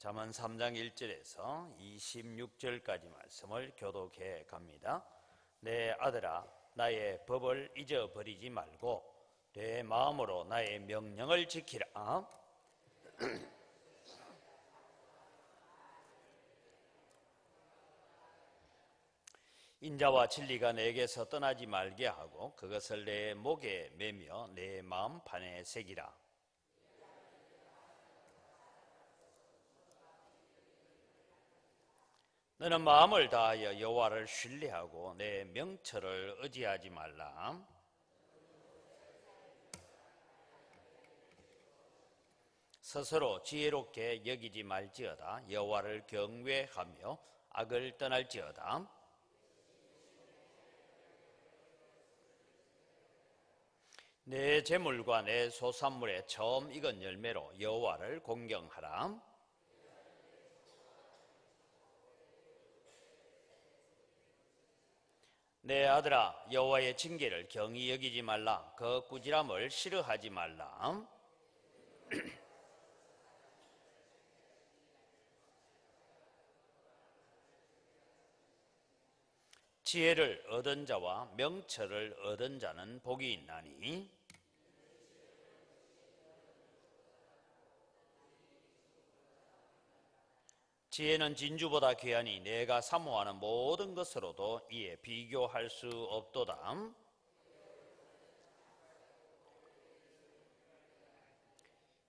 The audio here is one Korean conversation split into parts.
잠언 3장 1절에서 26절까지 말씀을 교독해 갑니다. 내 아들아, 나의 법을 잊어버리지 말고 내 마음으로 나의 명령을 지키라. 인자와 진리가 내게서 떠나지 말게 하고 그것을 내 목에 매며 내 마음판에 새기라. 너는 마음을 다하여 여호와를 신뢰하고 내 명철을 의지하지 말라. 스스로 지혜롭게 여기지 말지어다. 여호와를 경외하며 악을 떠날지어다. 내 재물과 내 소산물의 처음 익은 열매로 여호와를 공경하라. 내 아들아, 여호와의 징계를 경히 여기지 말라. 그 꾸지람을 싫어하지 말라. 지혜를 얻은 자와 명철을 얻은 자는 복이 있나니 지혜는 진주보다 귀하니 내가 사모하는 모든 것으로도 이에 비교할 수 없도다.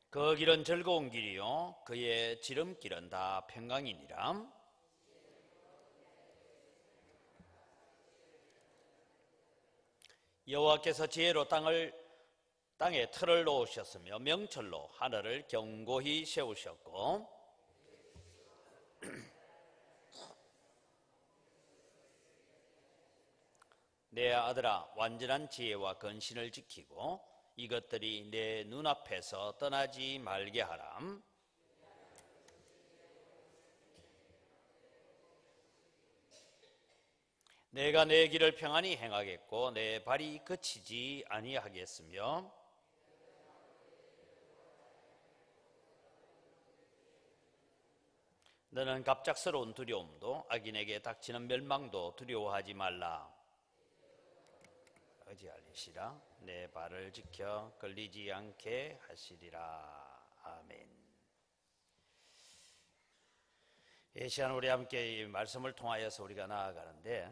그 길은 즐거운 길이요 그의 지름길은 다 평강이니라. 여호와께서 지혜로 땅에 틀을 놓으셨으며 명철로 하늘을 견고히 세우셨고 내 아들아, 완전한 지혜와 근신을 지키고 이것들이 내 눈앞에서 떠나지 말게 하라. 내가 내 길을 평안히 행하겠고 내 발이 그치지 아니하겠으며 너는 갑작스러운 두려움도 악인에게 닥치는 멸망도 두려워하지 말라. 의지하리시라. 내 발을 지켜 걸리지 않게 하시리라. 아멘. 이 시간 우리 함께 이 말씀을 통하여서 우리가 나아가는데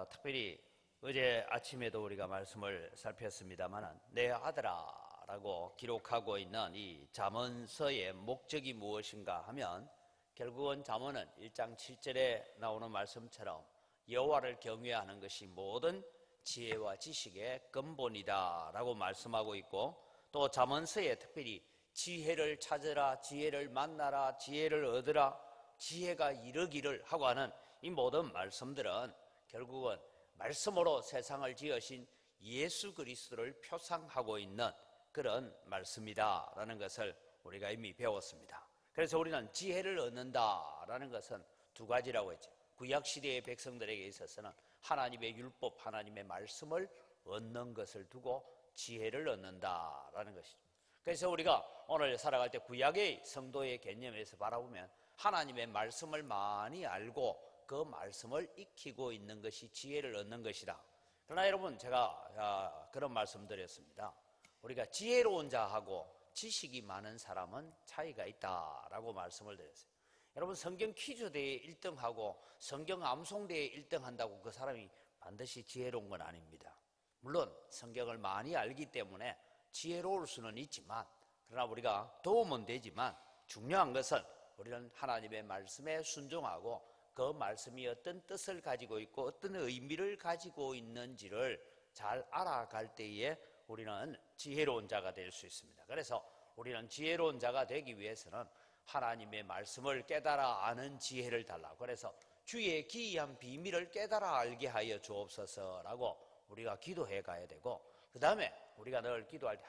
특별히 어제 아침에도 우리가 말씀을 살폈습니다만 내 아들아 라고 기록하고 있는 이 잠언서의 목적이 무엇인가 하면 결국은 잠언은 1장 7절에 나오는 말씀처럼 여호와를 경외하는 것이 모든 지혜와 지식의 근본이다 라고 말씀하고 있고 또 잠언서에 특별히 지혜를 찾으라, 지혜를 만나라, 지혜를 얻으라, 지혜가 이르기를 하고 하는 이 모든 말씀들은 결국은 말씀으로 세상을 지으신 예수 그리스도를 표상하고 있는 그런 말씀이다 라는 것을 우리가 이미 배웠습니다. 그래서 우리는 지혜를 얻는다라는 것은 두 가지라고 했죠. 구약시대의 백성들에게 있어서는 하나님의 율법, 하나님의 말씀을 얻는 것을 두고 지혜를 얻는다라는 것이죠. 그래서 우리가 오늘 살아갈 때 구약의 성도의 개념에서 바라보면 하나님의 말씀을 많이 알고 그 말씀을 익히고 있는 것이 지혜를 얻는 것이다. 그러나 여러분 제가 그런 말씀 드렸습니다. 우리가 지혜로운 자하고 지식이 많은 사람은 차이가 있다라고 말씀을 드렸어요. 여러분 성경 퀴즈대회 1등하고 성경 암송대회 1등한다고 그 사람이 반드시 지혜로운 건 아닙니다. 물론 성경을 많이 알기 때문에 지혜로울 수는 있지만 그러나 우리가 도움은 되지만 중요한 것은 우리는 하나님의 말씀에 순종하고 그 말씀이 어떤 뜻을 가지고 있고 어떤 의미를 가지고 있는지를 잘 알아갈 때에 우리는 지혜로운 자가 될 수 있습니다. 그래서 우리는 지혜로운 자가 되기 위해서는 하나님의 말씀을 깨달아 아는 지혜를 달라고 그래서 주의 기이한 비밀을 깨달아 알게 하여 주옵소서라고 우리가 기도해 가야 되고 그 다음에 우리가 늘 기도할 때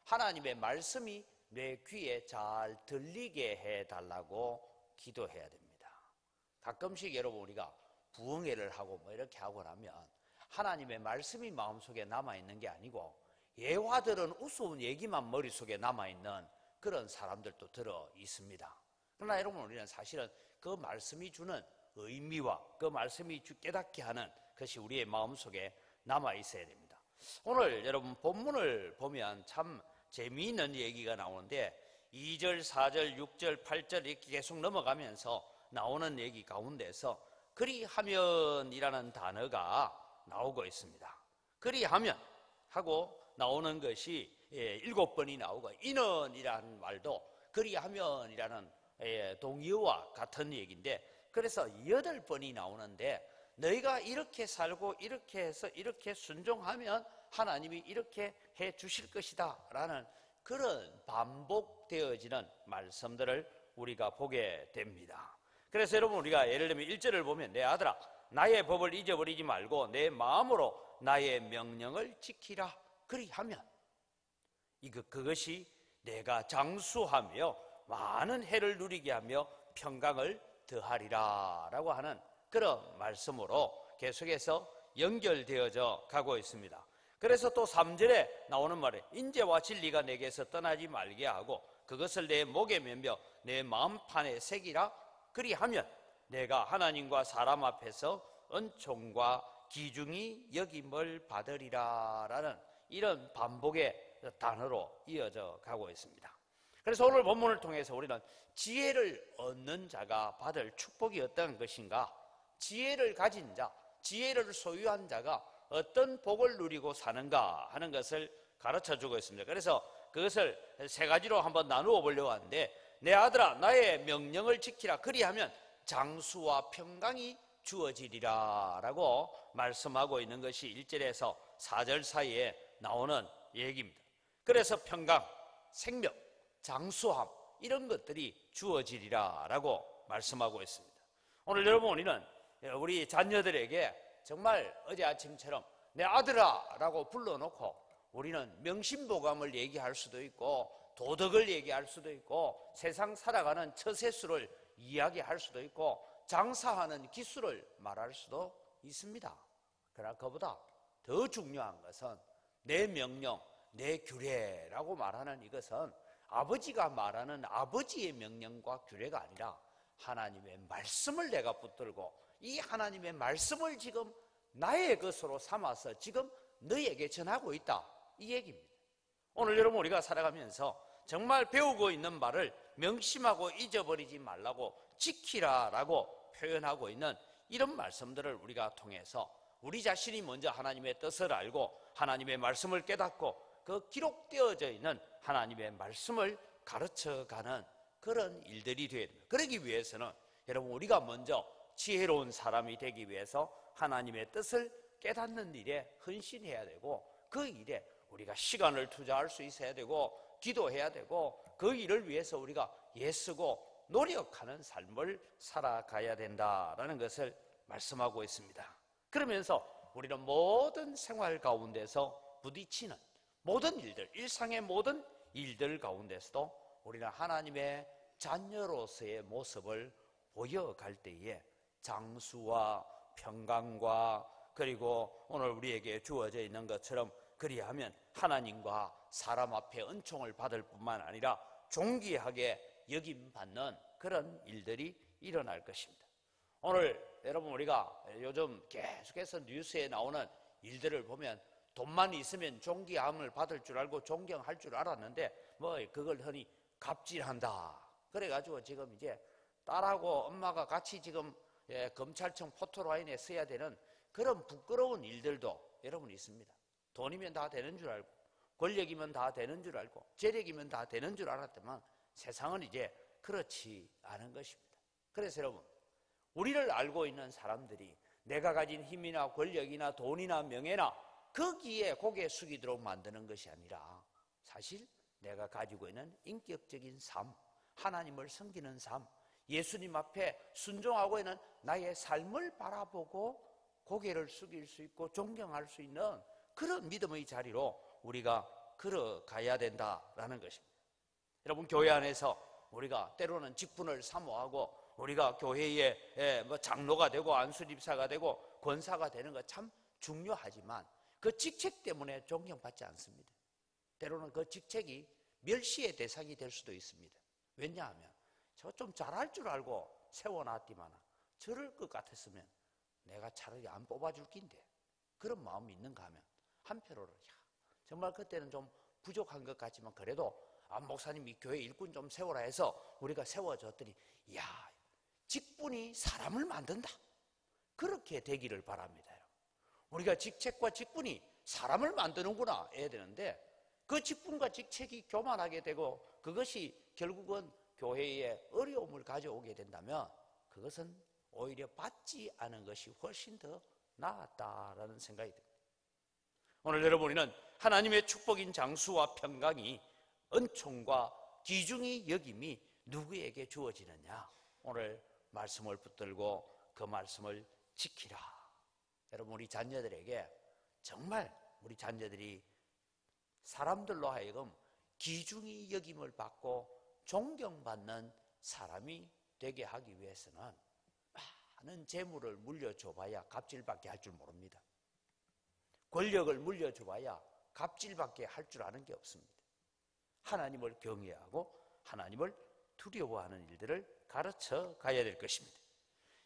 하나님의 말씀이 내 귀에 잘 들리게 해달라고 기도해야 됩니다. 가끔씩 여러분 우리가 부흥회를 하고 뭐 이렇게 하고 나면 하나님의 말씀이 마음속에 남아있는 게 아니고 예화들은 우스운 얘기만 머릿속에 남아있는 그런 사람들도 들어 있습니다. 그러나 여러분, 우리는 사실은 그 말씀이 주는 의미와 그 말씀이 깨닫게 하는 것이 우리의 마음속에 남아 있어야 됩니다. 오늘 여러분 본문을 보면 참 재미있는 얘기가 나오는데 2절, 4절, 6절, 8절 이렇게 계속 넘어가면서 나오는 얘기 가운데서 그리하면이라는 단어가 나오고 있습니다. 그리하면 하고 나오는 것이 7번이 나오고, 인언이라는 말도 그리하면이라는 동의어와 같은 얘기인데, 그래서 8번이 나오는데, 너희가 이렇게 살고 이렇게 해서 이렇게 순종하면 하나님이 이렇게 해 주실 것이다 라는 그런 반복되어지는 말씀들을 우리가 보게 됩니다. 그래서 여러분, 우리가 예를 들면 1절을 보면, 내 아들아 나의 법을 잊어버리지 말고 내 마음으로 나의 명령을 지키라. 그리하면 그것이 내가 장수하며 많은 해를 누리게 하며 평강을 더하리라 라고 하는 그런 말씀으로 계속해서 연결되어져 가고 있습니다. 그래서 또 3절에 나오는 말에 인재와 진리가 내게서 떠나지 말게 하고 그것을 내 목에 매며 내 마음판에 새기라. 그리하면 내가 하나님과 사람 앞에서 은총과 기중이 여김을 받으리라 라는 이런 반복의 단어로 이어져 가고 있습니다. 그래서 오늘 본문을 통해서 우리는 지혜를 얻는 자가 받을 축복이 어떤 것인가, 지혜를 가진 자, 지혜를 소유한 자가 어떤 복을 누리고 사는가 하는 것을 가르쳐주고 있습니다. 그래서 그것을 세 가지로 한번 나누어 보려고 하는데, 내 아들아 나의 명령을 지키라. 그리하면 장수와 평강이 주어지리라 라고 말씀하고 있는 것이 1절에서 4절 사이에 나오는 얘기입니다. 그래서 평강, 생명, 장수함 이런 것들이 주어지리라 라고 말씀하고 있습니다. 오늘 여러분, 우리는 우리 자녀들에게 정말 어제 아침처럼 내 아들아 라고 불러놓고 우리는 명심보감을 얘기할 수도 있고 도덕을 얘기할 수도 있고 세상 살아가는 처세술을 이야기할 수도 있고 장사하는 기술을 말할 수도 있습니다. 그러나 그보다 더 중요한 것은 내 명령, 내 규례라고 말하는 이것은 아버지가 말하는 아버지의 명령과 규례가 아니라 하나님의 말씀을 내가 붙들고 이 하나님의 말씀을 지금 나의 것으로 삼아서 지금 너에게 전하고 있다, 이 얘기입니다. 오늘 여러분, 우리가 살아가면서 정말 배우고 있는 말을 명심하고 잊어버리지 말라고 지키라라고 표현하고 있는 이런 말씀들을 우리가 통해서 우리 자신이 먼저 하나님의 뜻을 알고 하나님의 말씀을 깨닫고 그 기록되어져 있는 하나님의 말씀을 가르쳐가는 그런 일들이 되어야 됩니다. 그러기 위해서는 여러분, 우리가 먼저 지혜로운 사람이 되기 위해서 하나님의 뜻을 깨닫는 일에 헌신해야 되고, 그 일에 우리가 시간을 투자할 수 있어야 되고 기도해야 되고 그 일을 위해서 우리가 애쓰고 노력하는 삶을 살아가야 된다라는 것을 말씀하고 있습니다. 그러면서 우리는 모든 생활 가운데서 부딪히는 모든 일들, 일상의 모든 일들 가운데서도 우리는 하나님의 자녀로서의 모습을 보여갈 때에 장수와 평강과, 그리고 오늘 우리에게 주어져 있는 것처럼 그리하면 하나님과 사람 앞에 은총을 받을 뿐만 아니라 존귀하게 여김받는 그런 일들이 일어날 것입니다. 오늘 여러분, 우리가 요즘 계속해서 뉴스에 나오는 일들을 보면 돈만 있으면 존귀함을 받을 줄 알고 존경할 줄 알았는데 그걸 흔히 갑질한다 그래가지고 지금 이제 딸하고 엄마가 같이 지금 검찰청 포토라인에 서야 되는 그런 부끄러운 일들도 여러분 있습니다. 돈이면 다 되는 줄 알고 권력이면 다 되는 줄 알고 재력이면 다 되는 줄 알았더만 세상은 이제 그렇지 않은 것입니다. 그래서 여러분, 우리를 알고 있는 사람들이 내가 가진 힘이나 권력이나 돈이나 명예나 거기에 고개 숙이도록 만드는 것이 아니라 사실 내가 가지고 있는 인격적인 삶, 하나님을 섬기는 삶, 예수님 앞에 순종하고 있는 나의 삶을 바라보고 고개를 숙일 수 있고 존경할 수 있는 그런 믿음의 자리로 우리가 걸어가야 된다라는 것입니다. 여러분, 교회 안에서 우리가 때로는 직분을 사모하고 우리가 교회의 장로가 되고 안수집사가 되고 권사가 되는 것 참 중요하지만 그 직책 때문에 존경받지 않습니다. 때로는 그 직책이 멸시의 대상이 될 수도 있습니다. 왜냐하면 저 좀 잘할 줄 알고 세워놨디만 저럴 것 같았으면 내가 차라리 안 뽑아줄 낀데, 그런 마음이 있는가 하면 한편으로 정말 그때는 좀 부족한 것 같지만 그래도 목사님이 교회 일꾼 좀 세워라 해서 우리가 세워줬더니 이야, 직분이 사람을 만든다, 그렇게 되기를 바랍니다. 우리가 직책과 직분이 사람을 만드는구나 해야 되는데, 그 직분과 직책이 교만하게 되고 그것이 결국은 교회에 어려움을 가져오게 된다면 그것은 오히려 받지 않은 것이 훨씬 더 나았다라는 생각이 듭니다. 오늘 여러분은 하나님의 축복인 장수와 평강이, 은총과 귀중히 여김이 누구에게 주어지느냐? 오늘 말씀을 붙들고 그 말씀을 지키라. 여러분, 우리 자녀들에게 정말 우리 자녀들이 사람들로 하여금 귀중히 여김을 받고 존경받는 사람이 되게 하기 위해서는 많은 재물을 물려줘봐야 갑질밖에 할 줄 모릅니다. 권력을 물려줘봐야 갑질밖에 할 줄 아는 게 없습니다. 하나님을 경외하고 하나님을 두려워하는 일들을 가르쳐 가야 될 것입니다.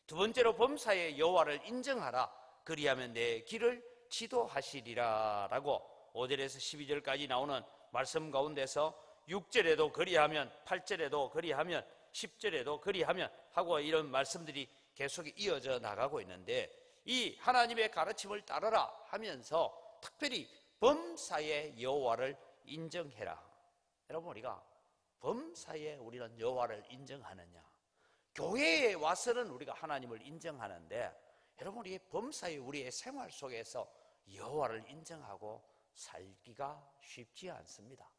두 번째로 범사의 여호와를 인정하라. 그리하면 내 길을 지도하시리라 라고 5절에서 12절까지 나오는 말씀 가운데서 6절에도 그리하면, 8절에도 그리하면, 10절에도 그리하면 하고 이런 말씀들이 계속 이어져 나가고 있는데, 이 하나님의 가르침을 따르라 하면서 특별히 범사의 여호와를 인정해라. 여러분, 우리가 범사에 우리는 여호와를 인정하느냐? 교회에 와서는 우리가 하나님을 인정하는데, 여러분, 우리 범사에 우리의 생활 속에서 여호와를 인정하고 살기가 쉽지 않습니다.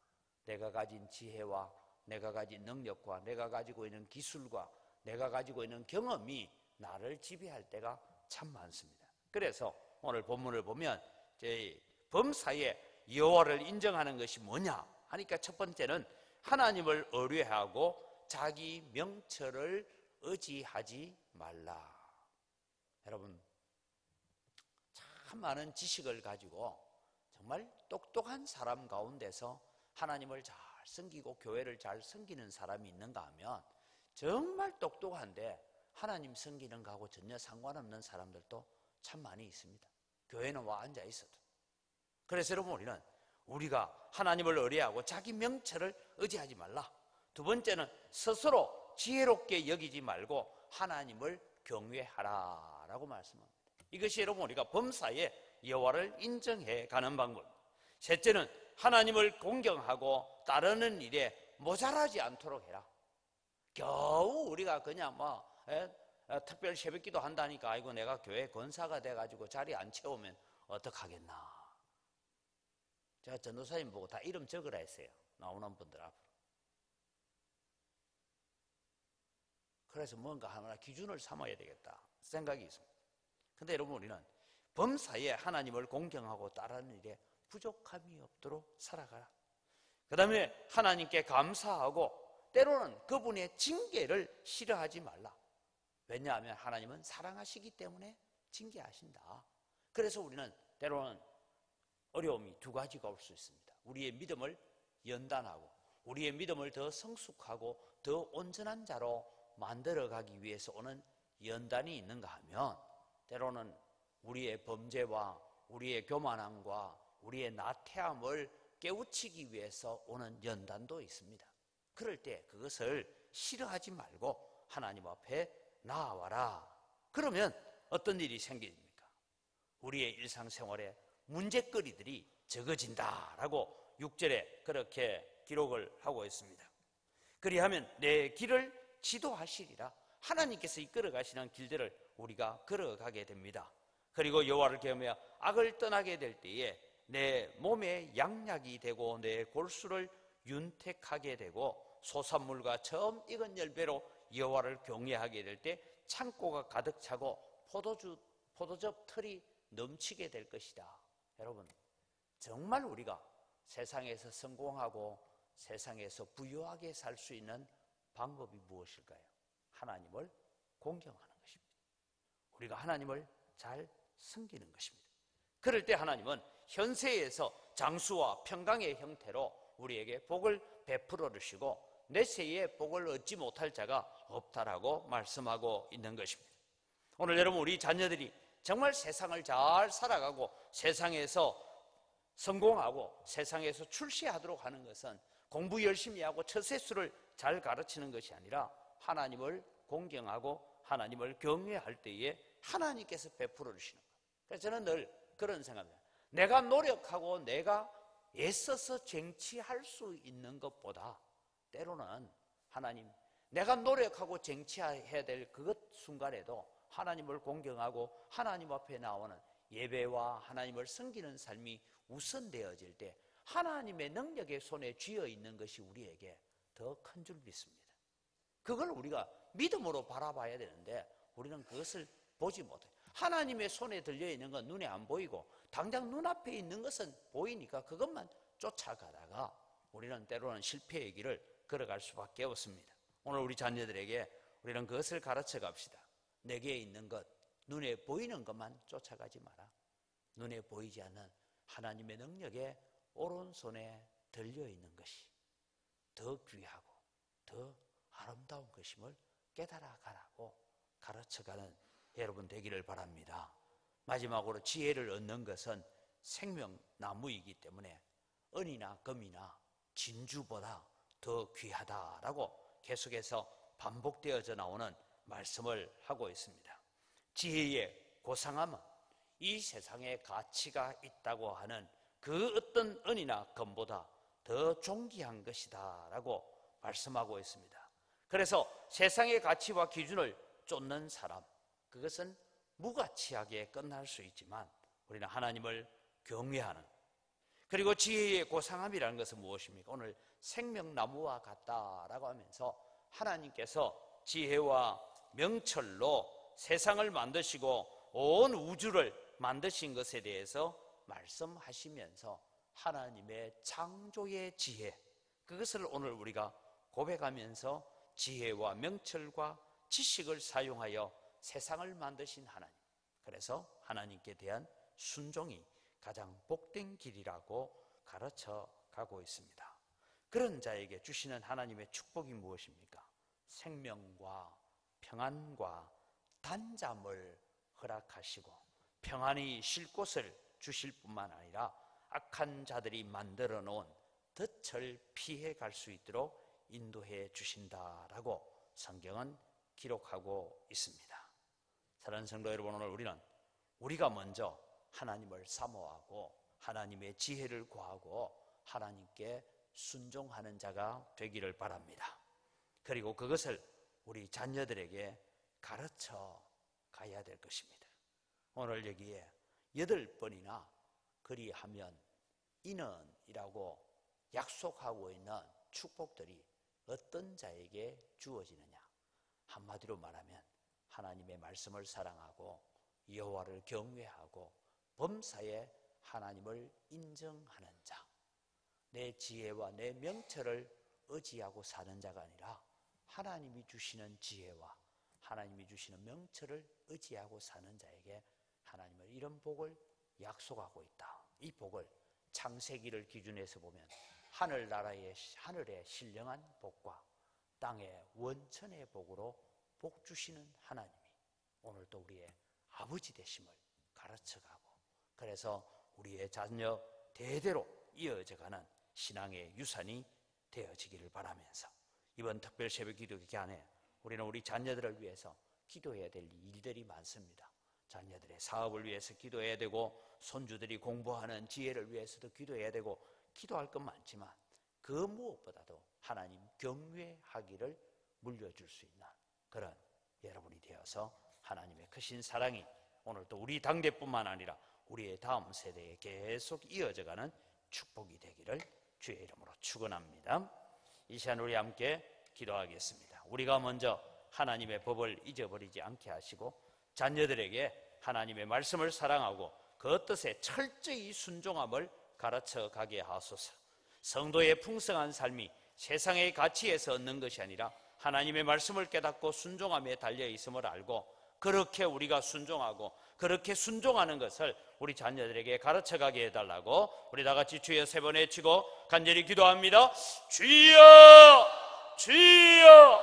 내가 가진 지혜와 내가 가진 능력과 내가 가지고 있는 기술과 내가 가지고 있는 경험이 나를 지배할 때가 참 많습니다. 그래서 오늘 본문을 보면 범사에 여호와를 인정하는 것이 뭐냐 하니까, 첫 번째는 하나님을 의뢰하고 자기 명철을 의지하지 말라. 여러분, 참 많은 지식을 가지고 정말 똑똑한 사람 가운데서 하나님을 잘 섬기고 교회를 잘 섬기는 사람이 있는가 하면, 정말 똑똑한데 하나님 섬기는 거하고 전혀 상관없는 사람들도 참 많이 있습니다. 교회는 와 앉아 있어도. 그래서 여러분, 우리가 하나님을 의뢰하고 자기 명철을 의지하지 말라. 두 번째는 스스로 지혜롭게 여기지 말고 하나님을 경외하라 라고 말씀합니다. 이것이 여러분, 우리가 범사에 여호와를 인정해 가는 방법. 셋째는 하나님을 공경하고 따르는 일에 모자라지 않도록 해라. 겨우 우리가 그냥 특별 새벽기도 한다니까 아이고 내가 교회 권사가 돼가지고 자리 안 채우면 어떡하겠나. 제가 전도사님 보고 다 이름 적으라 했어요. 나오는 분들 앞으로. 그래서 뭔가 하나 기준을 삼아야 되겠다 생각이 있습니다. 근데 여러분, 우리는 범사에 하나님을 공경하고 따르는 일에 부족함이 없도록 살아가라. 그 다음에 하나님께 감사하고 때로는 그분의 징계를 싫어하지 말라. 왜냐하면 하나님은 사랑하시기 때문에 징계하신다. 그래서 우리는 때로는 어려움이 두 가지가 올 수 있습니다. 우리의 믿음을 연단하고 우리의 믿음을 더 성숙하고 더 온전한 자로 만들어가기 위해서 오는 연단이 있는가 하면, 때로는 우리의 범죄와 우리의 교만함과 우리의 나태함을 깨우치기 위해서 오는 연단도 있습니다. 그럴 때 그것을 싫어하지 말고 하나님 앞에 나아와라. 그러면 어떤 일이 생깁니까? 우리의 일상생활에 문제거리들이 적어진다라고 6절에 그렇게 기록을 하고 있습니다. 그리하면 내 길을 지도하시리라. 하나님께서 이끌어 가시는 길들을 우리가 걸어가게 됩니다. 그리고 여호와를 경외하며 악을 떠나게 될 때에 내 몸에 양약이 되고 내 골수를 윤택하게 되고 소산물과 처음 익은 열매로 여호와를 경외하게 될 때 창고가 가득 차고 포도즙 털이 넘치게 될 것이다. 여러분, 정말 우리가 세상에서 성공하고 세상에서 부유하게 살 수 있는 방법이 무엇일까요? 하나님을 공경하는 것입니다. 우리가 하나님을 잘 섬기는 것입니다. 그럴 때 하나님은 현세에서 장수와 평강의 형태로 우리에게 복을 베풀어 주시고 내세에 복을 얻지 못할 자가 없다라고 말씀하고 있는 것입니다. 오늘 여러분, 우리 자녀들이 정말 세상을 잘 살아가고 세상에서 성공하고 세상에서 출세하도록 하는 것은 공부 열심히 하고 처세술을 잘 가르치는 것이 아니라 하나님을 공경하고 하나님을 경외할 때에 하나님께서 베풀어 주시는 거예요. 그래서 저는 늘 그런 생각입니다. 내가 노력하고 내가 애써서 쟁취할 수 있는 것보다 때로는 하나님, 내가 노력하고 쟁취해야 될 그 순간에도 하나님을 공경하고 하나님 앞에 나오는 예배와 하나님을 섬기는 삶이 우선되어질 때 하나님의 능력의 손에 쥐어 있는 것이 우리에게 더 큰 줄 믿습니다. 그걸 우리가 믿음으로 바라봐야 되는데 우리는 그것을 보지 못해요. 하나님의 손에 들려있는 건 눈에 안 보이고 당장 눈앞에 있는 것은 보이니까 그것만 쫓아가다가 우리는 때로는 실패의 길을 걸어갈 수밖에 없습니다. 오늘 우리 자녀들에게 우리는 그것을 가르쳐 갑시다. 내게 있는 것, 눈에 보이는 것만 쫓아가지 마라. 눈에 보이지 않는 하나님의 능력에 오른손에 들려있는 것이 더 귀하고 더 아름다운 것임을 깨달아가라고 가르쳐가는 여러분 되기를 바랍니다. 마지막으로 지혜를 얻는 것은 생명나무이기 때문에 은이나 금이나 진주보다 더 귀하다라고 계속해서 반복되어져 나오는 말씀을 하고 있습니다. 지혜의 고상함은 이 세상에 가치가 있다고 하는 그 어떤 은이나 금보다 더 존귀한 것이다 라고 말씀하고 있습니다. 그래서 세상의 가치와 기준을 쫓는 사람, 그것은 무가치하게 끝날 수 있지만 우리는 하나님을 경외하는, 그리고 지혜의 고상함이라는 것은 무엇입니까? 오늘 생명나무와 같다라고 하면서 하나님께서 지혜와 명철로 세상을 만드시고 온 우주를 만드신 것에 대해서 말씀하시면서 하나님의 창조의 지혜, 그것을 오늘 우리가 고백하면서 지혜와 명철과 지식을 사용하여 세상을 만드신 하나님, 그래서 하나님께 대한 순종이 가장 복된 길이라고 가르쳐 가고 있습니다. 그런 자에게 주시는 하나님의 축복이 무엇입니까? 생명과 평안과 단잠을 허락하시고 평안히 쉴 곳을 주실 뿐만 아니라 악한 자들이 만들어 놓은 덫을 피해 갈 수 있도록 인도해 주신다라고 성경은 기록하고 있습니다. 사랑하는 성도 여러분, 오늘 우리는 우리가 먼저 하나님을 사모하고 하나님의 지혜를 구하고 하나님께 순종하는 자가 되기를 바랍니다. 그리고 그것을 우리 자녀들에게 가르쳐 가야 될 것입니다. 오늘 여기에 8번이나 그리하면 이는이라고 약속하고 있는 축복들이 어떤 자에게 주어지느냐? 한마디로 말하면 하나님의 말씀을 사랑하고 여호와를 경외하고 범사에 하나님을 인정하는 자, 내 지혜와 내 명철을 의지하고 사는 자가 아니라 하나님이 주시는 지혜와 하나님이 주시는 명철을 의지하고 사는 자에게 하나님은 이런 복을 약속하고 있다. 이 복을 창세기를 기준해서 보면 하늘나라의 하늘의 신령한 복과 땅의 원천의 복으로 복 주시는 하나님이 오늘도 우리의 아버지 되심을 가르쳐가고, 그래서 우리의 자녀 대대로 이어져가는 신앙의 유산이 되어지기를 바라면서 이번 특별 새벽 기도 기간에 우리는 우리 자녀들을 위해서 기도해야 될 일들이 많습니다. 자녀들의 사업을 위해서 기도해야 되고, 손주들이 공부하는 지혜를 위해서도 기도해야 되고, 기도할 건 많지만 그 무엇보다도 하나님 경외하기를 물려줄 수 있는 그런 여러분이 되어서 하나님의 크신 사랑이 오늘도 우리 당대뿐만 아니라 우리의 다음 세대에 계속 이어져가는 축복이 되기를 주의 이름으로 축원합니다. 이 시간 우리 함께 기도하겠습니다. 우리가 먼저 하나님의 법을 잊어버리지 않게 하시고 자녀들에게 하나님의 말씀을 사랑하고 그 뜻에 철저히 순종함을 가르쳐 가게 하소서. 성도의 풍성한 삶이 세상의 가치에서 얻는 것이 아니라 하나님의 말씀을 깨닫고 순종함에 달려 있음을 알고 그렇게 우리가 순종하고 그렇게 순종하는 것을 우리 자녀들에게 가르쳐 가게 해달라고 우리 다 같이 주여 3번 외치고 간절히 기도합니다. 주여, 주여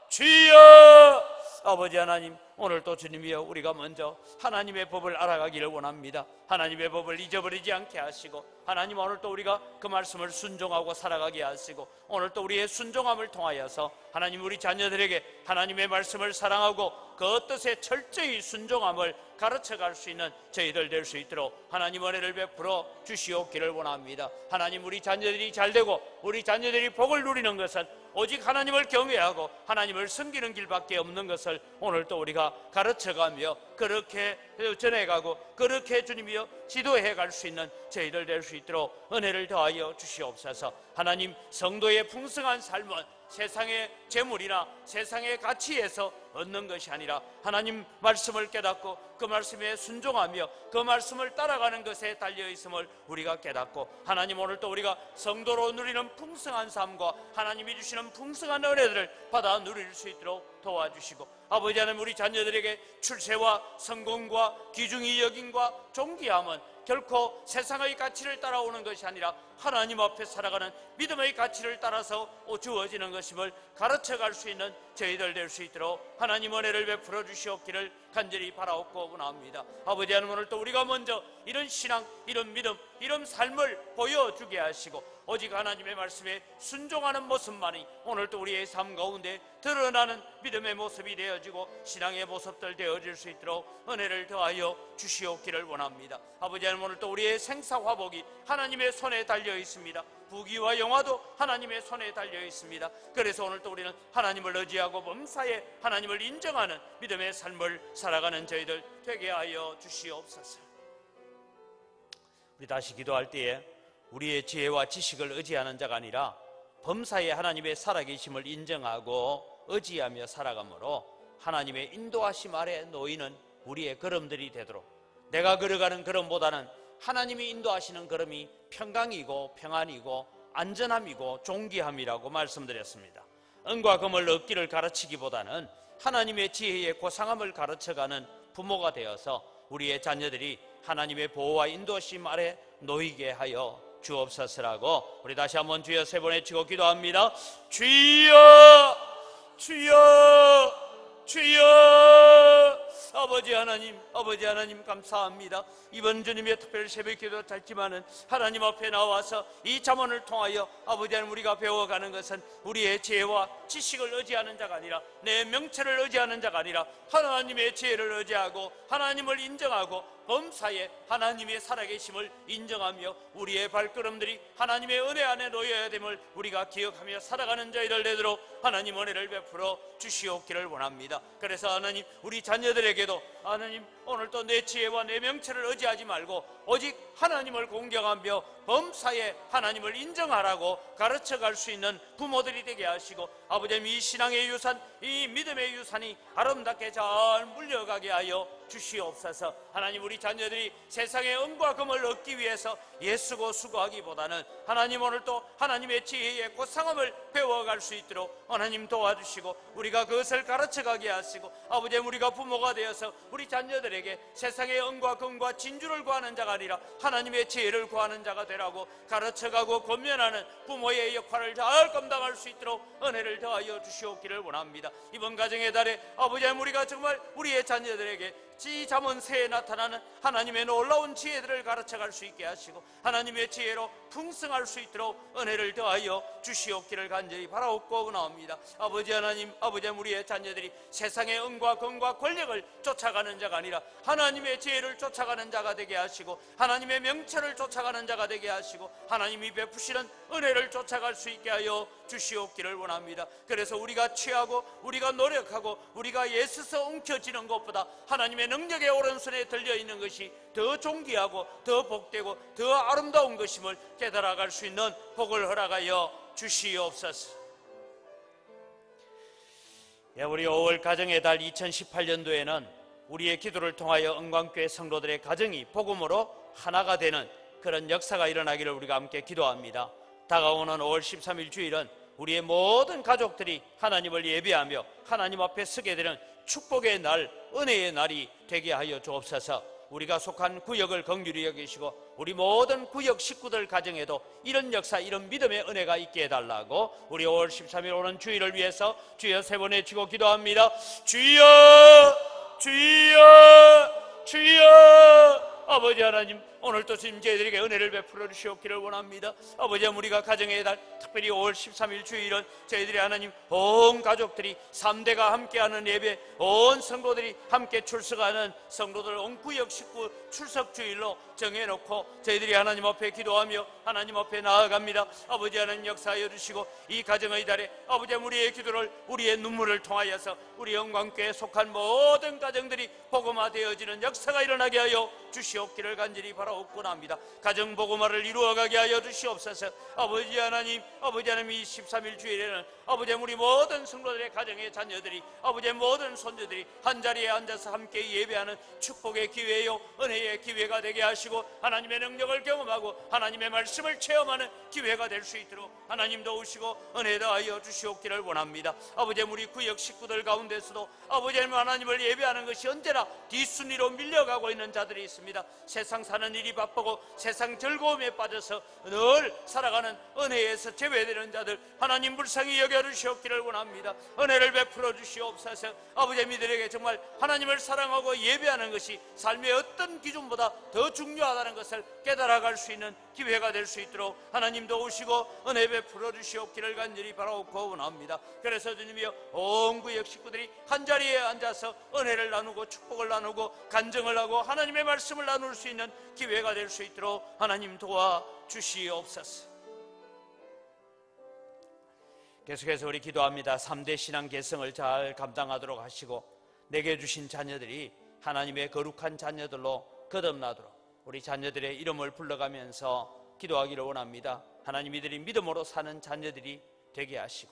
주여. 아버지 하나님, 오늘 또 주님이여, 우리가 먼저 하나님의 법을 알아가기를 원합니다. 하나님의 법을 잊어버리지 않게 하시고, 하나님 오늘 또 우리가 그 말씀을 순종하고 살아가게 하시고, 오늘 또 우리의 순종함을 통하여서 하나님 우리 자녀들에게 하나님의 말씀을 사랑하고 그 뜻에 철저히 순종함을 가르쳐갈 수 있는 저희들 될 수 있도록 하나님 은혜를 베풀어 주시옵기를 원합니다. 하나님, 우리 자녀들이 잘되고 우리 자녀들이 복을 누리는 것은 오직 하나님을 경외하고 하나님을 섬기는 길밖에 없는 것을 오늘 또 우리가 가르쳐가며 그렇게 전해가고 그렇게 주님이여 지도해 갈 수 있는 저희들 될 수 있도록 은혜를 더하여 주시옵소서. 하나님, 성도의 풍성한 삶은 세상의 재물이나 세상의 가치에서 얻는 것이 아니라 하나님 말씀을 깨닫고 그 말씀에 순종하며 그 말씀을 따라가는 것에 달려있음을 우리가 깨닫고, 하나님 오늘 또 우리가 성도로 누리는 풍성한 삶과 하나님이 주시는 풍성한 은혜들을 받아 누릴 수 있도록 도와주시고, 아버지 하나님, 우리 자녀들에게 출세와 성공과 귀중히 여김과 존귀함은 결코 세상의 가치를 따라오는 것이 아니라 하나님 앞에 살아가는 믿음의 가치를 따라서 주어지는 것임을 가르쳐갈 수 있는 저희들 될 수 있도록 하나님 은혜를 베풀어 주시옵기를 간절히 바라옵고 원합니다. 아버지 하나님, 오늘 또 우리가 먼저 이런 신앙, 이런 믿음, 이런 삶을 보여주게 하시고 오직 하나님의 말씀에 순종하는 모습만이 오늘 또 우리의 삶 가운데 드러나는 믿음의 모습이 되어지고 신앙의 모습들 되어질 수 있도록 은혜를 더하여 주시옵기를 원합니다. 아버지 하나님, 오늘 또 우리의 생사화복이 하나님의 손에 달려 있습니다. 부귀와 영화도 하나님의 손에 달려 있습니다. 그래서 오늘 또 우리는 하나님을 의지하고 범사에 하나님을 인정하는 믿음의 삶을 살아가는 저희들 되게 하여 주시옵소서. 우리 다시 기도할 때에 우리의 지혜와 지식을 의지하는 자가 아니라 범사에 하나님의 살아계심을 인정하고 의지하며 살아가므로 하나님의 인도하심 아래 놓이는 우리의 걸음들이 되도록, 내가 걸어가는 걸음보다는 하나님이 인도하시는 걸음이 평강이고 평안이고 안전함이고 존귀함이라고 말씀드렸습니다. 은과 금을 얻기를 가르치기보다는 하나님의 지혜의 고상함을 가르쳐가는 부모가 되어서 우리의 자녀들이 하나님의 보호와 인도하심 아래 놓이게 하여 주옵소서라고 우리 다시 한번 주여 세 번 외치고 기도합니다. 주여 주여 주여. 아버지 하나님 감사합니다. 이번 주님의 특별 새벽 기도 짧지만은 하나님 앞에 나와서 이 잠언을 통하여 아버지 하나님 우리가 배워가는 것은 우리의 지혜와 지식을 의지하는 자가 아니라 내 명체를 의지하는 자가 아니라 하나님의 지혜를 의지하고 하나님을 인정하고 범사에 하나님의 살아계심을 인정하며 우리의 발걸음들이 하나님의 은혜 안에 놓여야 됨을 우리가 기억하며 살아가는 저희들 되도록 하나님 은혜를 베풀어 주시옵기를 원합니다. 그래서 하나님, 우리 자녀들에게도 하나님 오늘도 내 지혜와 내 명체를 의지하지 말고 오직 하나님을 공경하며 범사에 하나님을 인정하라고 가르쳐갈 수 있는 부모들이 되게 하시고, 아버지 이 신앙의 유산, 이 믿음의 유산이 아름답게 잘 물려가게 하여 주시옵소서. 하나님, 우리 자녀들이 세상의 은과 금을 얻기 위해서 애쓰고 수고하기보다는 하나님 오늘도 하나님의 지혜의 고상함을 배워갈 수 있도록 하나님 도와주시고 우리가 그것을 가르쳐가게 하시고, 아버지 우리가 부모가 되어서 우리 자녀들에게 세상의 은과 금과 진주를 구하는 자가 아니라 하나님의 지혜를 구하는 자가 되라고 가르쳐가고 권면하는 부모의 역할을 잘 감당할 수 있도록 은혜를 더하여 주시옵기를 원합니다. 이번 가정의 달에 아버지 우리가 정말 우리의 자녀들에게 이 잠언세에 나타나는 하나님의 놀라운 지혜들을 가르쳐갈 수 있게 하시고 하나님의 지혜로 풍성할 수 있도록 은혜를 더하여 주시옵기를 간절히 바라옵고 원합니다. 아버지 하나님, 아버지 우리의 자녀들이 세상의 은과 금과 권력을 쫓아가는 자가 아니라 하나님의 지혜를 쫓아가는 자가 되게 하시고 하나님의 명체를 쫓아가는 자가 되게 하시고 하나님이 베푸시는 은혜를 쫓아갈 수 있게 하여 주시옵기를 원합니다. 그래서 우리가 취하고 우리가 노력하고 우리가 애써서 움켜쥐는 것보다 하나님의 능력의 오른손에 들려있는 것이 더 존귀하고 더 복되고 더 아름다운 것임을 깨달아갈 수 있는 복을 허락하여 주시옵소서. 우리 5월 가정의 달 2018년도에는 우리의 기도를 통하여 은광교회 성도들의 가정이 복음으로 하나가 되는 그런 역사가 일어나기를 우리가 함께 기도합니다. 다가오는 5월 13일 주일은 우리의 모든 가족들이 하나님을 예배하며 하나님 앞에 서게 되는 축복의 날, 은혜의 날이 되게 하여 주옵소서. 우리가 속한 구역을 긍휼히 여기시고 우리 모든 구역 식구들 가정에도 이런 역사, 이런 믿음의 은혜가 있게 해달라고 우리 5월 13일 오는 주일을 위해서 주여 세 번 외치고 기도합니다. 주여, 주여, 주여. 아버지 하나님, 오늘도 주님 저희들에게 은혜를 베풀어 주시옵기를 원합니다. 아버지, 우리가 가정의 달, 특별히 5월 13일 주일은 저희들이 하나님 온 가족들이 3대가 함께하는 예배, 온 성도들이 함께 출석하는 성도들 온 구역 식구 출석 주일로 정해놓고 저희들이 하나님 앞에 기도하며 하나님 앞에 나아갑니다. 아버지 하나님, 역사하여 주시고 이 가정의 달에 아버지 우리의 기도를, 우리의 눈물을 통하여서 우리 영광교회에 속한 모든 가정들이 복음화되어지는 역사가 일어나게 하여 주시옵기를 간절히 바라옵고나 합니다. 가정 복음화를 이루어가게 하여 주시옵소서. 아버지 하나님 이 13일 주일에는 아버지 우리 모든 성도들의 가정의 자녀들이, 아버지 모든 손주들이 한자리에 앉아서 함께 예배하는 축복의 기회요, 은혜의 기회가 되게 하시고 하나님의 능력을 경험하고 하나님의 말씀을 체험하는 기회가 될 수 있도록 하나님 도우시고 은혜 더하여 주시옵기를 원합니다. 아버지 우리 구역 식구들 가운데서도 아버지 하나님을 예배하는 것이 언제나 뒷순위로 밀려가고 있는 자들이 있습니다. 세상 사는 일이 바쁘고 세상 즐거움에 빠져서 늘 살아가는 은혜에서 제외되는 자들 하나님 불쌍히 여겨주시옵기를 원합니다. 은혜를 베풀어 주시옵소서. 아버지 이들에게 정말 하나님을 사랑하고 예배하는 것이 삶의 어떤 기준보다 더 중요하다는 것을 깨달아갈 수 있는 기회가 될 수 있도록 하나님 도우시고 은혜 베풀어 주시옵기를 간절히 바라옵고 원합니다. 그래서 주님이여, 온 구역 식구들이 한자리에 앉아서 은혜를 나누고 축복을 나누고 간증을 하고 하나님의 말씀을 나눌 수 있는 기회가 될 수 있도록 하나님 도와주시옵소서. 계속해서 우리 기도합니다. 3대 신앙 계승을 잘 감당하도록 하시고 내게 주신 자녀들이 하나님의 거룩한 자녀들로 거듭나도록 우리 자녀들의 이름을 불러가면서 기도하기를 원합니다. 하나님, 이들이 믿음으로 사는 자녀들이 되게 하시고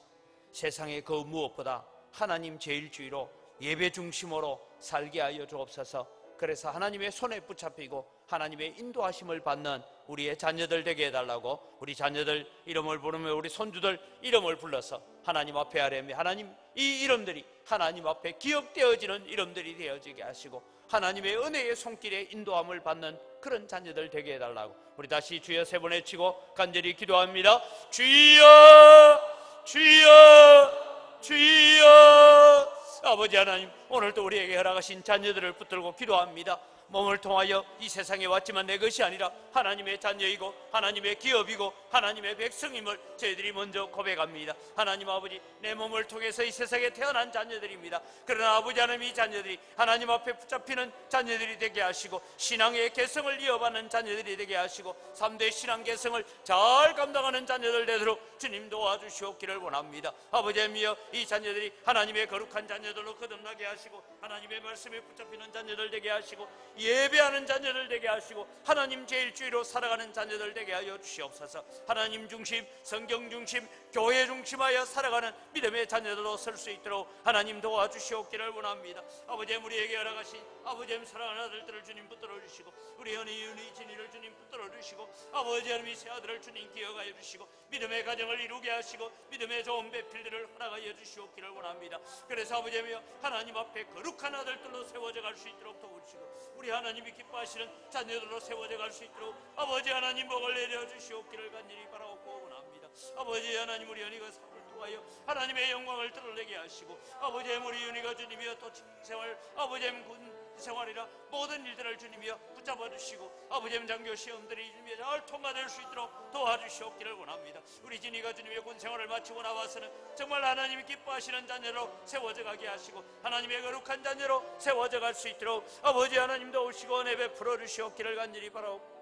세상의 그 무엇보다 하나님 제일주의로 예배 중심으로 살게 하여 주옵소서. 그래서 하나님의 손에 붙잡히고 하나님의 인도하심을 받는 우리의 자녀들 되게 해달라고 우리 자녀들 이름을 부르며 우리 손주들 이름을 불러서 하나님 앞에 하려며 하나님 이 이름들이 하나님 앞에 기억되어지는 이름들이 되어지게 하시고 하나님의 은혜의 손길에 인도함을 받는 그런 자녀들 되게 해달라고 우리 다시 주여 세 번 외치고 간절히 기도합니다. 주여, 주여, 주여. 아버지 하나님, 오늘도 우리에게 허락하신 자녀들을 붙들고 기도합니다. 몸을 통하여 이 세상에 왔지만 내 것이 아니라 하나님의 자녀이고 하나님의 기업이고 하나님의 백성임을 저희들이 먼저 고백합니다. 하나님 아버지, 내 몸을 통해서 이 세상에 태어난 자녀들입니다. 그러나 아버지 하나님, 이 자녀들이 하나님 앞에 붙잡히는 자녀들이 되게 하시고 신앙의 개성을 이어받는 자녀들이 되게 하시고 3대 신앙 개성을 잘 감당하는 자녀들 되도록 주님 도와주시옵기를 원합니다. 아버지 하나님이여, 이 자녀들이 하나님의 거룩한 자녀들로 거듭나게 하시고 하나님의 말씀에 붙잡히는 자녀들 되게 하시고 예배하는 자녀들 되게 하시고 하나님 제일주의로 살아가는 자녀들 되게 하여 주시옵소서. 하나님 중심, 성경 중심, 교회 중심하여 살아가는 믿음의 자녀들로 설 수 있도록 하나님 도와주시옵기를 원합니다. 아버지 우리에게 허락하신 아버지 사랑하는 아들들을 주님 붙들어 주시고 우리 은희 진이를 주님 붙들어 주시고 아버지 하나님 새 아들을 주님 기억하여 주시고 믿음의 가정을 이루게 하시고 믿음의 좋은 배필들을 허락하여 주시옵기를 원합니다. 그래서 아버지 하나님 앞에 거룩한 아들들로 세워져 갈 수 있도록 도우시고 우리 하나님이 기뻐하시는 자녀들로 세워져 갈 수 있도록 아버지 하나님 복을 내려 주시옵기를 간절히 바라옵고 원합니다. 아버지 하나님, 우리 은희가 삶을 통하여 하나님의 영광을 드러내게 하시고 아버지 우리 은희가 주님이여 또 생활 아버지 군 생활이라 모든 일들을 주님이여 붙잡아 주시고 아버지 장교 시험들이 주님이여 잘 통과될 수 있도록 도와주시옵기를 원합니다. 우리 진이가 주님의 군 생활을 마치고 나와서는 정말 하나님이 기뻐하시는 자녀로 세워져 가게 하시고 하나님의 거룩한 자녀로 세워져 갈 수 있도록 아버지 하나님 도우시고 은혜 베풀어 주시옵기를 간절히 바라옵고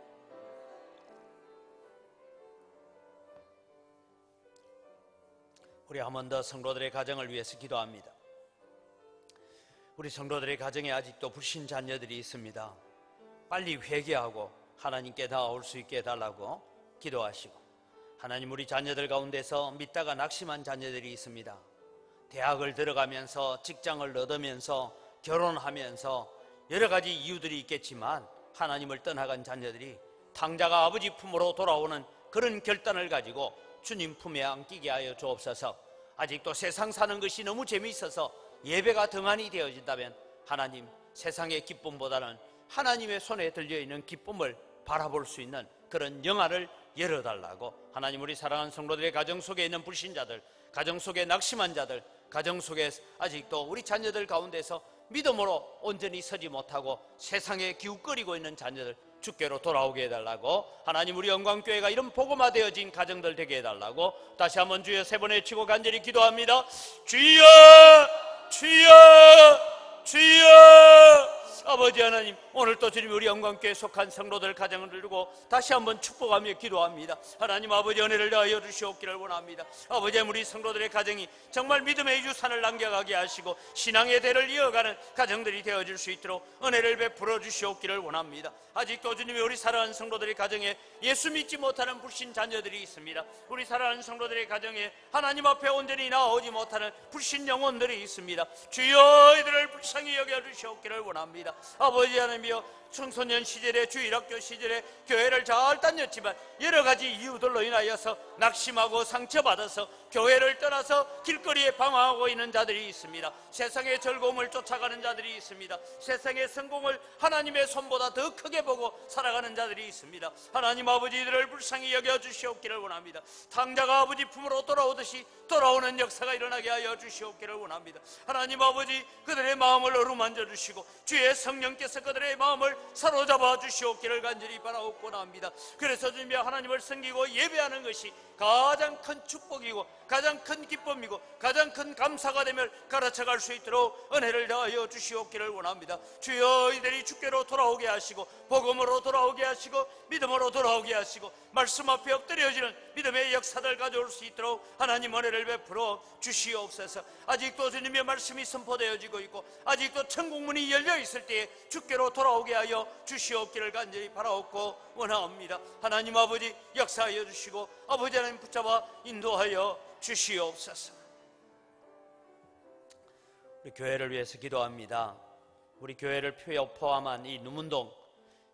우리 한 번 더 성도들의 가정을 위해서 기도합니다. 우리 성도들의 가정에 아직도 불신 자녀들이 있습니다. 빨리 회개하고 하나님께 나아올 수 있게 해달라고 기도하시고 하나님, 우리 자녀들 가운데서 믿다가 낙심한 자녀들이 있습니다. 대학을 들어가면서 직장을 얻으면서 결혼하면서 여러 가지 이유들이 있겠지만 하나님을 떠나간 자녀들이 당자가 아버지 품으로 돌아오는 그런 결단을 가지고 주님 품에 안기게 하여 주옵소서. 아직도 세상 사는 것이 너무 재미있어서 예배가 등한이 되어진다면 하나님, 세상의 기쁨보다는 하나님의 손에 들려있는 기쁨을 바라볼 수 있는 그런 영안을 열어달라고 하나님, 우리 사랑하는 성도들의 가정 속에 있는 불신자들, 가정 속에 낙심한 자들, 가정 속에 아직도 우리 자녀들 가운데서 믿음으로 온전히 서지 못하고 세상에 기웃거리고 있는 자녀들 주께로 돌아오게 해달라고 하나님, 우리 영광교회가 이런 복음화되어진 가정들 되게 해달라고 다시 한번 주여 세 번 외치고 간절히 기도합니다. 주여, 주여, 주여. 아버지 하나님, 오늘 또 주님 우리 영광교회에 속한 성도들 가정을 들고 다시 한번 축복하며 기도합니다. 하나님 아버지, 은혜를 더하여 주시옵기를 원합니다. 아버지, 우리 성도들의 가정이 정말 믿음의 유산을 남겨가게 하시고 신앙의 대를 이어가는 가정들이 되어질 수 있도록 은혜를 베풀어 주시옵기를 원합니다. 아직도 주님이 우리 사랑하는 성도들의 가정에 예수 믿지 못하는 불신 자녀들이 있습니다. 우리 사랑하는 성도들의 가정에 하나님 앞에 온전히 나오지 못하는 불신 영혼들이 있습니다. 주여, 이들을 불쌍히 여겨 주시옵기를 원합니다. 아버지 하나님이여, 청소년 시절에 주일학교 시절에 교회를 잘 다녔지만 여러 가지 이유들로 인하여서 낙심하고 상처받아서 교회를 떠나서 길거리에 방황하고 있는 자들이 있습니다. 세상의 즐거움을 쫓아가는 자들이 있습니다. 세상의 성공을 하나님의 손보다 더 크게 보고 살아가는 자들이 있습니다. 하나님 아버지, 이들을 불쌍히 여겨주시옵기를 원합니다. 탕자가 아버지 품으로 돌아오듯이 돌아오는 역사가 일어나게 하여 주시옵기를 원합니다. 하나님 아버지, 그들의 마음을 어루만져 주시고 주의 성령께서 그들의 마음을 사로잡아 주시옵기를 간절히 바라옵고 합니다. 그래서 주님이 하나님을 섬기고 예배하는 것이 가장 큰 축복이고 가장 큰 기쁨이고 가장 큰 감사가 되며 가르쳐갈 수 있도록 은혜를 더하여 주시옵기를 원합니다. 주여, 이들이 주께로 돌아오게 하시고 복음으로 돌아오게 하시고 믿음으로 돌아오게 하시고 말씀 앞에 엎드려지는 믿음의 역사들 가져올 수 있도록 하나님 은혜를 베풀어 주시옵소서. 아직도 주님의 말씀이 선포되어지고 있고 아직도 천국문이 열려 있을 때에 주께로 돌아오게 하여 주시옵기를 간절히 바라옵고 원하옵니다. 하나님 아버지, 역사하여 주시고 아버지 하나님 붙잡아 인도하여 주시옵소서. 우리 교회를 위해서 기도합니다. 우리 교회를 포함한 이 누문동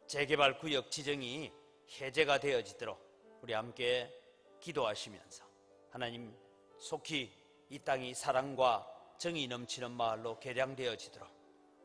재개발 구역 지정이 해제가 되어지도록 우리 함께 기도하시면서 하나님, 속히 이 땅이 사랑과 정이 넘치는 마을로 개량되어지도록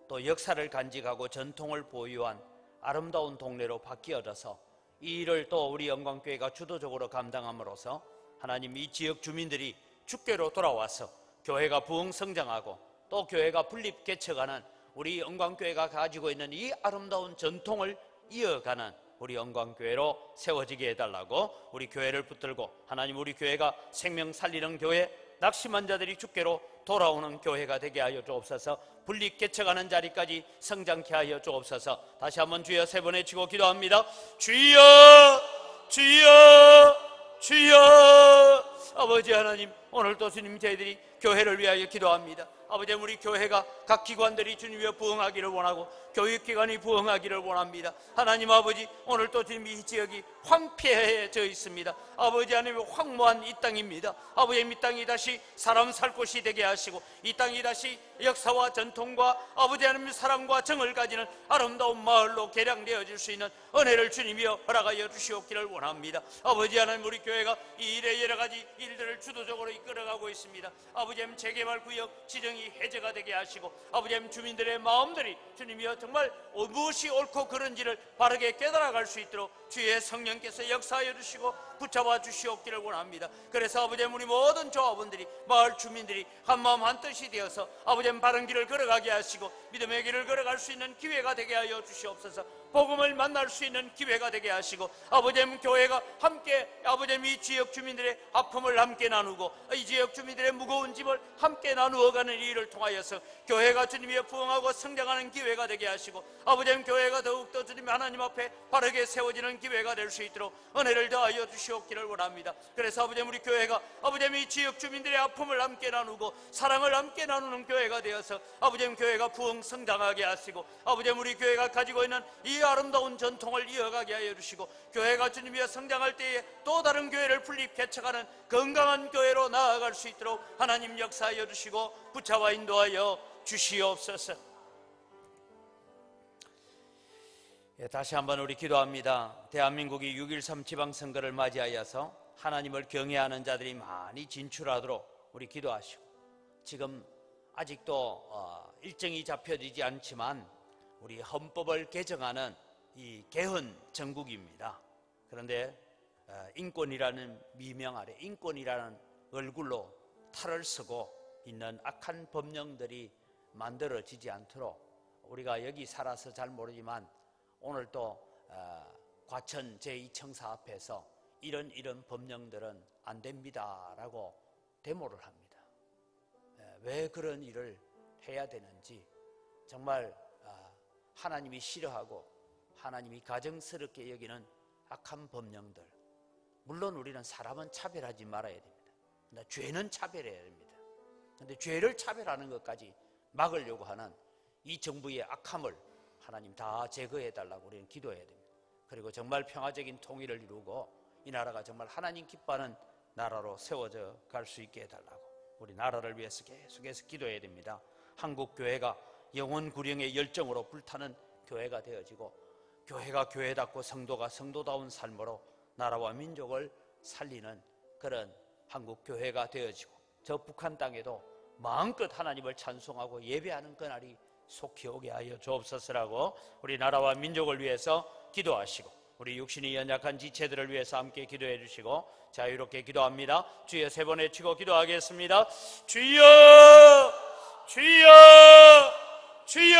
또 역사를 간직하고 전통을 보유한 아름다운 동네로 바뀌어져서 이 일을 또 우리 영광교회가 주도적으로 감당함으로써 하나님, 이 지역 주민들이 주께로 돌아와서 교회가 부흥성장하고 또 교회가 분립 개척하는 우리 영광교회가 가지고 있는 이 아름다운 전통을 이어가는 우리 영광교회로 세워지게 해달라고 우리 교회를 붙들고 하나님, 우리 교회가 생명 살리는 교회, 낙심한 자들이 주께로 돌아오는 교회가 되게 하여 주옵소서. 분립 개척하는 자리까지 성장케 하여 주옵소서. 다시 한번 주여 세 번 외치고 기도합니다. 주여, 주여, 주여. 아버지 하나님, 오늘도 주님, 저희들이 교회를 위하여 기도합니다. 아버지, 우리 교회가 각 기관들이 주님의 부흥하기를 원하고 교육기관이 부흥하기를 원합니다. 하나님 아버지, 오늘도 주님, 이 지역이 황폐해져 있습니다. 아버지 하나님, 황무한 이 땅입니다. 아버지, 이 땅이 다시 사람 살 곳이 되게 하시고 이 땅이 다시 역사와 전통과 아버지 하나님 사랑과 정을 가지는 아름다운 마을로 개량되어질 수 있는 은혜를 주님이여 허락하여 주시옵기를 원합니다. 아버지 하나님, 우리 교회가 이 일에 여러 가지 일들을 주도적으로 이끌어가고 있습니다. 아버지 하나님, 재개발 구역 지정이 해제가 되게 하시고 아버지 하나님, 주민들의 마음들이 주님이여 정말 무엇이 옳고 그른지를 바르게 깨달아갈 수 있도록 주의 성령께서 역사하여 주시고 붙잡아 주시옵기를 원합니다. 그래서 아버지 하나님, 우리 모든 조합원들이, 마을 주민들이 한마음 한뜻이 되어서 아버지 하나님, 바른 길을 걸어가게 하시고 믿음의 길을 걸어갈 수 있는 기회가 되게 하여 주시옵소서. 복음을 만날 수 있는 기회가 되게 하시고 아버지 하나님, 교회가 함께 아버지 하나님, 이 지역 주민들의 아픔을 함께 나누고 이 지역 주민들의 무거운 짐을 함께 나누어가는 일을 통하여서 교회가 주님의 부흥하고 성장하는 기회가 되게 하시고 아버지 하나님, 교회가 더욱더 주님 하나님 앞에 바르게 세워지는 기회가 될 수 있도록 은혜를 더하여 주시옵기를 원합니다. 그래서 아버지 하나님, 우리 교회가 아버지 하나님, 이 지역 주민들의 아픔을 함께 나누고 사랑을 함께 나누는 교회가 되어서 아버지 하나님, 교회가 부흥 성장하게 하시고 아버지 하나님, 우리 교회가 가지고 있는 이 아름다운 전통을 이어가게 하여 주시고 교회가 주님이여 성장할 때에 또 다른 교회를 분립 개척하는 건강한 교회로 나아갈 수 있도록 하나님 역사하여 주시고 붙잡아 인도하여 주시옵소서. 다시 한번 우리 기도합니다. 대한민국이 6.13 지방선거를 맞이하여서 하나님을 경외하는 자들이 많이 진출하도록 우리 기도하시고 지금 아직도 일정이 잡혀지지 않지만 우리 헌법을 개정하는 이 개헌 정국입니다. 그런데 인권이라는 미명 아래 인권이라는 얼굴로 탈을 쓰고 있는 악한 법령들이 만들어지지 않도록 우리가 여기 살아서 잘 모르지만 오늘 또 과천 제2청사 앞에서 이런 법령들은 안 됩니다라고 데모를 합니다. 왜 그런 일을 해야 되는지 정말 하나님이 싫어하고 하나님이 가증스럽게 여기는 악한 법령들, 물론 우리는 사람은 차별하지 말아야 됩니다. 그러나 죄는 차별해야 됩니다. 그런데 죄를 차별하는 것까지 막으려고 하는 이 정부의 악함을 하나님 다 제거해 달라고 우리는 기도해야 됩니다. 그리고 정말 평화적인 통일을 이루고 이 나라가 정말 하나님 기뻐하는 나라로 세워져 갈 수 있게 해달라고 우리 나라를 위해서 계속해서 기도해야 됩니다. 한국 교회가 영혼 구령의 열정으로 불타는 교회가 되어지고 교회가 교회답고 성도가 성도다운 삶으로 나라와 민족을 살리는 그런 한국 교회가 되어지고 저 북한 땅에도 마음껏 하나님을 찬송하고 예배하는 그날이 속히 오게 하여 주옵소서라고 우리 나라와 민족을 위해서 기도하시고 우리 육신이 연약한 지체들을 위해서 함께 기도해 주시고 자유롭게 기도합니다. 주여 세 번 외치고 기도하겠습니다. 주여 주여 주여.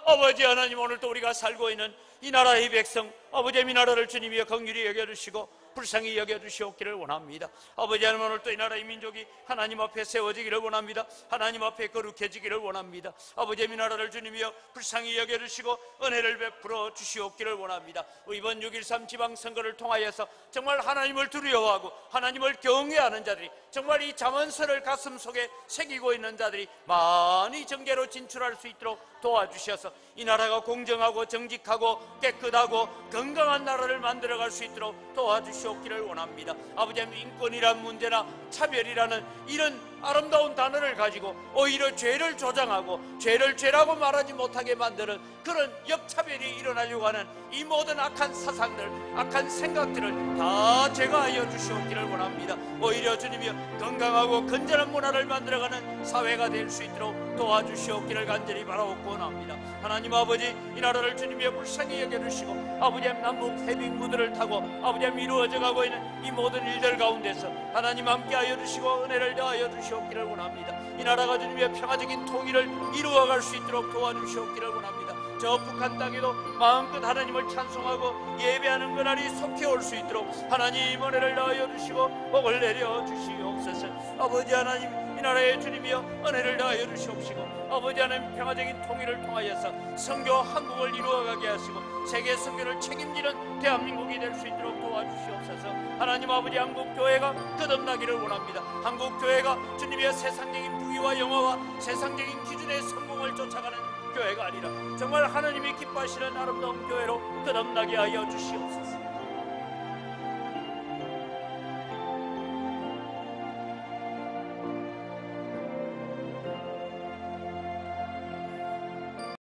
아버지 하나님, 오늘도 우리가 살고 있는 이 나라의 백성 아버지, 이 나라를 주님이여 긍휼히 여겨주시고 불쌍히 여겨주시옵기를 원합니다. 아버지 하나님, 오늘 또 이 나라의 민족이 하나님 앞에 세워지기를 원합니다. 하나님 앞에 거룩해지기를 원합니다. 아버지, 이 나라를 주님이여 불쌍히 여겨주시고 은혜를 베풀어 주시옵기를 원합니다. 이번 6.13 지방선거를 통하여서 정말 하나님을 두려워하고 하나님을 경외하는 자들이, 정말 이 잠언서를 가슴속에 새기고 있는 자들이 많이 정계로 진출할 수 있도록 도와주셔서 이 나라가 공정하고 정직하고 깨끗하고 건강한 나라를 만들어갈 수 있도록 도와주시옵기를 원합니다. 아버지, 인권이란 문제나 차별이라는 이런 아름다운 단어를 가지고 오히려 죄를 조장하고 죄를 죄라고 말하지 못하게 만드는 그런 역차별이 일어나려고 하는 이 모든 악한 사상들, 악한 생각들을 다 제거하여 주시옵기를 원합니다. 오히려 주님이여 건강하고 건전한 문화를 만들어가는 사회가 될 수 있도록 도와주시옵기를 간절히 바라옵고 원합니다. 하나님 아버지, 이 나라를 주님이여 불쌍히 여겨주시고 아버지, 남북 해빙무들을 타고 아버지 이루어져 가고 있는 이 모든 일들 가운데서 하나님 함께하여 주시고 은혜를 더하여 주시옵기를 원합니다. 이 나라가 주님의 평화적인 통일을 이루어갈 수 있도록 도와주시옵기를 원합니다. 저 북한 땅에도 마음껏 하나님을 찬송하고 예배하는 그날이 속히 올 수 있도록 하나님 은혜를 더하여 주시고 복을 내려 주시옵소서. 아버지 하나님, 이 나라의 주님이여 은혜를 더하여 주시옵시고 아버지 하나님, 평화적인 통일을 통하여서 선교 한국을 이루어가게 하시고 세계 선교를 책임지는 대한민국이 될 수 있도록 도와주시옵소서. 하나님 아버지, 한국교회가 거듭나기를 원합니다. 한국교회가 주님의 세상적인 부귀와 영화와 세상적인 기준의 성공을 쫓아가는 교회가 아니라 정말 하나님이 기뻐하시는 아름다운 교회로 거듭나게 하여 주시옵소서.